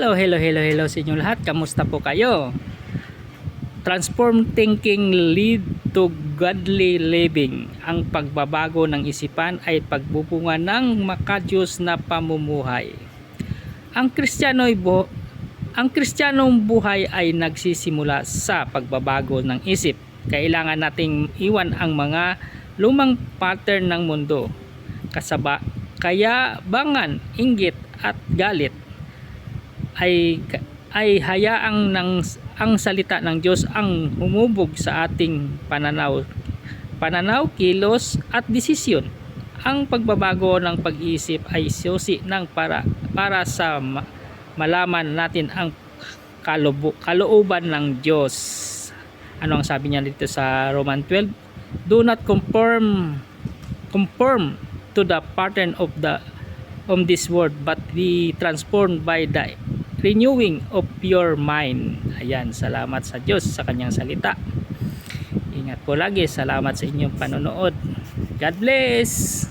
Hello sa inyo lahat. Kamusta po kayo? Transform thinking lead to godly living. Ang pagbabago ng isipan ay pagbubunga ng makadiyos na pamumuhay. Ang Kristiyanong buhay ay nagsisimula sa pagbabago ng isip. Kailangan nating iwan ang mga lumang pattern ng mundo. Kayabangan, inggit at galit ay hayaang ang salita ng Diyos ang humubog sa ating pananaw, kilos at desisyon. Ang pagbabago ng pag-iisip ay susi ng para sa malaman natin ang kalooban ng Diyos. Ano ang sabi niya dito sa Roman 12? Do not conform to the pattern of this world, but be transformed by the renewing of your mind. Ayan, salamat sa Diyos sa kanyang salita. Ingat po lagi. Salamat sa inyong panonood. God bless.